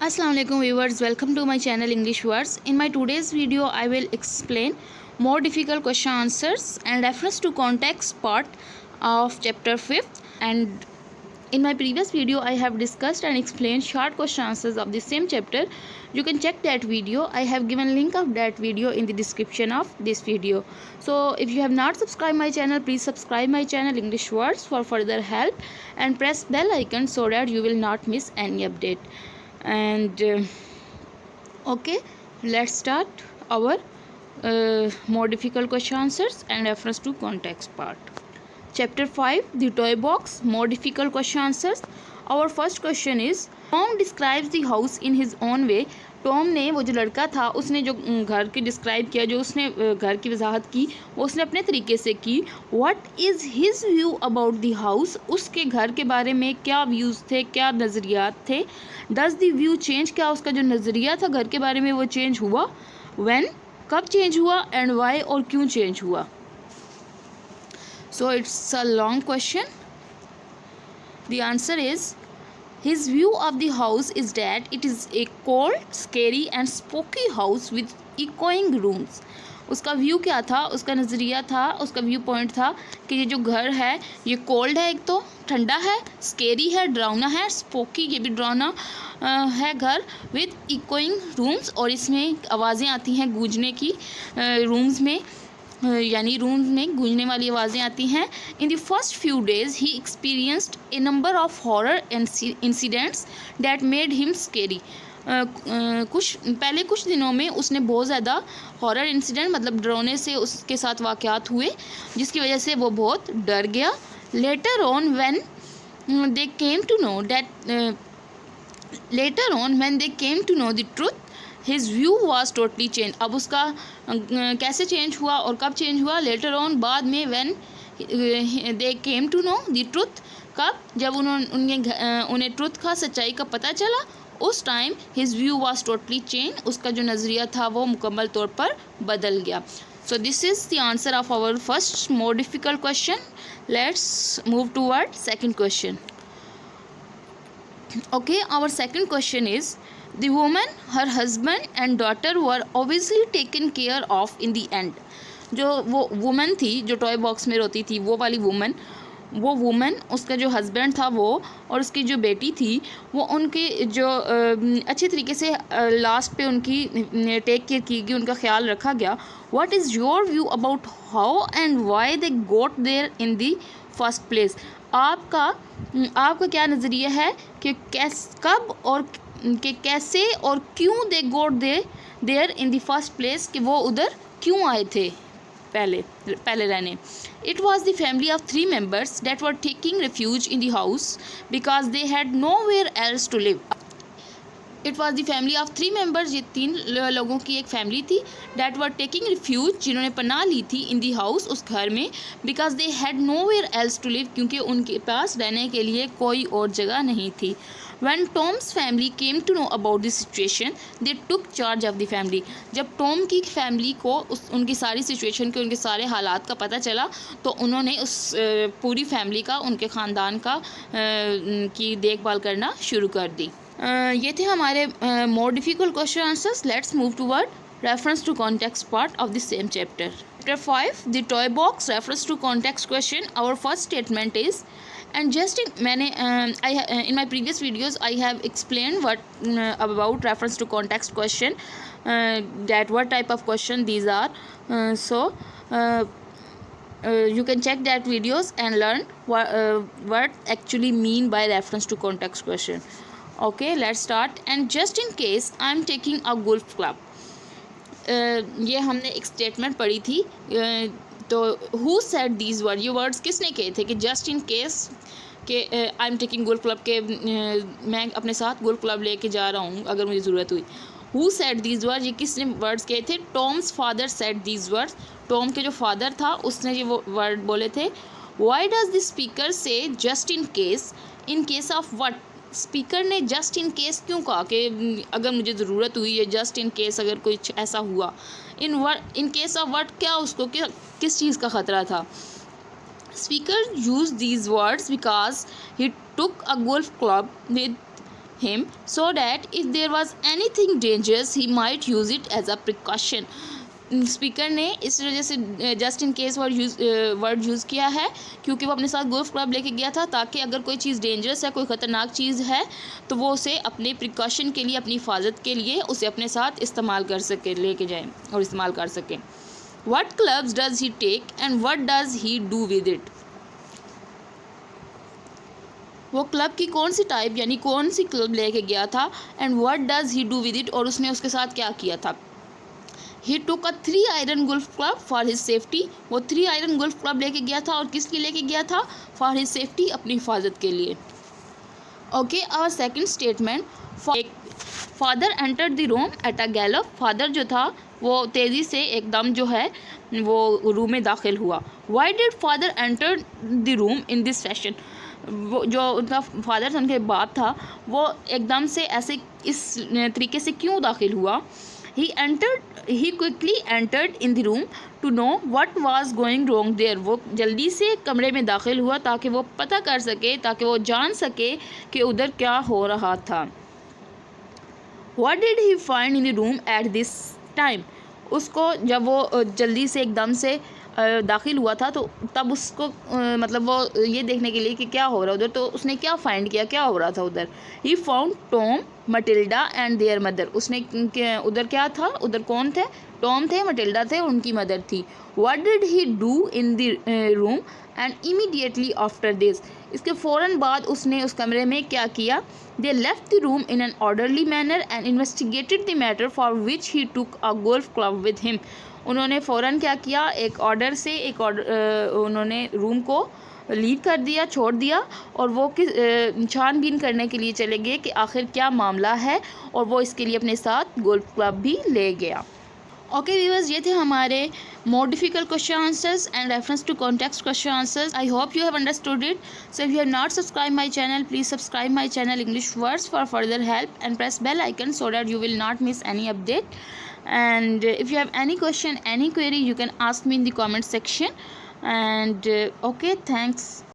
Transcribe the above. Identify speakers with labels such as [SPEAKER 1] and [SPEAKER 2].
[SPEAKER 1] Assalamualaikum viewers, welcome to my channel English Words. In my today's video I will explain more difficult question answers and reference to context part of chapter 5th. And in my previous video I have discussed and explained short question answers of the same chapter. You can check that video. I have given link of that video in the description of this video. So if you have not subscribed my channel, please subscribe my channel English Words for further help and press bell icon so that you will not miss any update. And okay, let's start our more difficult question answers and reference to context part. Chapter 5, the toy box, more difficult question answers. Our first question is, Tom describes the house in his own way. Tom ने, वो जो लड़का था, उसने जो घर की describe किया, जो उसने घर की वजाहत की, वो उसने अपने तरीके से की. What is his view about the house, उसके घर के बारे में क्या व्यूज़ थे, क्या नज़रियात थे. डज द व्यू चेंज, क्या उसका जो नज़रिया था घर के बारे में वो चेंज हुआ. व्हेन, कब चेंज हुआ. एंड वाई, और क्यों चेंज हुआ. So it's a long question. The answer is, his view of the house is that it is a cold, scary and spooky house with echoing rooms. उसका view क्या था, उसका नज़रिया था, उसका व्यू पॉइंट था कि ये जो घर है ये कोल्ड है, एक तो ठंडा है, स्केरी है, डरावना है, स्पोकी, ये भी डरावना है घर, विद इकोइंग रूम्स, और इसमें आवाज़ें आती हैं गूंजने की, रूम्स में, यानी रूम में गूंजने वाली आवाज़ें आती हैं. इन the first few days he experienced A number of horror incidents that made him scary. कुछ दिनों में उसने बहुत ज़्यादा हॉरर इंसिडेंट, मतलब डराने से उसके साथ वाक़यात हुए जिसकी वजह से वो बहुत डर गया. Later on when they came to know the truth, his view was totally change. अब उसका कैसे चेंज हुआ और कब चेंज हुआ. लेटर ऑन, बाद में, when they came to know the truth, कब, जब उन्हें ट्रूथ का, सच्चाई का पता चला, उस time his view was totally change, उसका जो नज़रिया था वो मुकम्मल तौर पर बदल गया. So this is the answer of our first more difficult question. Let's move toward second question. Okay, our second question is, the woman, her husband and daughter were obviously taken care of in the end. जो वो woman थी जो toy box में रोती थी, वो वाली woman, उसका जो हस्बैंड था वो, और उसकी जो बेटी थी वो, उनके जो अच्छे तरीके से लास्ट पे उनकी टेक केयर की गई, उनका ख्याल रखा गया. What is your view about how and why they got there in the first place. आपका क्या नज़रिया है कि कब और कि कैसे और क्यों they got there in the first place, कि वो उधर क्यों आए थे पहले रहने. It was the family of 3 members that were taking refuge in the house because they had nowhere else to live. It was the family of 3 members, ये 3 लोगों की एक फैमिली थी. डैट वर टेकिंग रिफ्यूज, जिन्होंने पनाह ली थी, इन the house, उस घर में, because they had nowhere else to live, क्योंकि उनके पास रहने के लिए कोई और जगह नहीं थी. When Tom's family came to know about the situation, they took charge of the family. जब टॉम की फैमिली को उनकी सारी सिचुएशन के, उनके सारे हालात का पता चला, तो उन्होंने उस पूरी फैमिली का, उनके ख़ानदान का की देखभाल करना शुरू कर दी. ये थे हमारे more difficult question answers. Let's move toward reference to context part of the same chapter. Chapter 5, the toy box, reference to context question. Our first statement is, and just in my previous videos I have explained about reference to context question, that what type of question these are. You can check that videos and learn what actually mean by reference to context question. Okay, let's start. And just in case I'm taking a golf club, ये हमने एक statement पढ़ी थी. तो who said these word, ये words किसने कहे थे कि जस्ट इन केस के I am taking golf club, के मैं अपने साथ गोल्फ क्लब लेके जा रहा हूँ अगर मुझे ज़रूरत हुई. हु सेड दीज वर्ड, ये किसने वर्ड्स कहे थे. Tom's father said these words, Tom के जो फादर था उसने ये वो वर्ड बोले थे. वाई डज द स्पीकर से just in case of what. Speaker ने जस्ट इन केस क्यों कहा, कि अगर मुझे ज़रूरत हुई है, जस्ट इन केस अगर कुछ ऐसा हुआ. इन केस ऑफ वट, क्या उसको किस चीज़ का ख़तरा था. Speaker use these words because he took a golf club with him so that if there was anything dangerous he might use it as a precaution. Speaker ने इस वजह से just in case word use किया है क्योंकि वो अपने साथ गोल्फ क्लब लेके गया था ताकि अगर कोई चीज़ डेंजरस है, कोई ख़तरनाक चीज़ है, तो वो उसे अपने प्रिकॉशन के लिए, अपनी हिफाजत के लिए उसे अपने साथ इस्तेमाल कर सके, लेके जाए और इस्तेमाल कर सके. What clubs does he take and what does he do with it. वो क्लब की कौन सी टाइप यानी कौन सी क्लब लेके गया था, and what does he do with it, और उसने उसके साथ क्या किया था. ही टुक अ 3 iron golf club for his safety. वो 3 आयरन गोल्फ क्लब लेके गया था और किस लिए लेके गया था, फॉर हिज सेफ्टी, अपनी हिफाजत के लिए. Okay, our second statement. Father entered the room at a gallop. Father जो था वो तेज़ी से एकदम जो है वो रूम में दाखिल हुआ. Why did father enter the room in this fashion. वो जो उनका फादर था, उनके बाप था, वो एकदम से ऐसे इस तरीके से क्यों दाखिल हुआ. he quickly entered in the room to know what was going wrong there. वो जल्दी से कमरे में दाखिल हुआ ताकि वो पता कर सके, ताकि वो जान सके कि उधर क्या हो रहा था. what did he find in the room at this time. उसको जब वो जल्दी से एकदम से दाखिल हुआ था तो तब उसको मतलब वो ये देखने के लिए कि क्या हो रहा है उधर, तो उसने क्या फाइंड किया, क्या हो रहा था उधर. He found Tom, Matilda and there mother. उसने उधर क्या था, उधर कौन थे, टॉम थे, मटिल्डा थे, उनकी मदर थी. What did he do in the room and immediately after this. इसके फ़ौरन बाद उसने उस कमरे में क्या किया. They left the room in an orderly manner and investigated the matter for which he took a golf club with him. उन्होंने फ़ौरन क्या किया, एक ऑर्डर से उन्होंने रूम को लीव कर दिया, छोड़ दिया, और वो छानबीन करने के लिए चले गए कि आखिर क्या मामला है, और वो इसके लिए अपने साथ गोल्फ क्लब भी ले गया. ओके व्यूअर्स, ये थे हमारे more difficult question answers and reference to context question answers. I hope you have understood it. So if you have not subscribe my channel, please subscribe my channel English words for further help and press bell icon so that you will not miss any update. And if you have any question, any query, you can ask me in the comment section. And okay, thanks.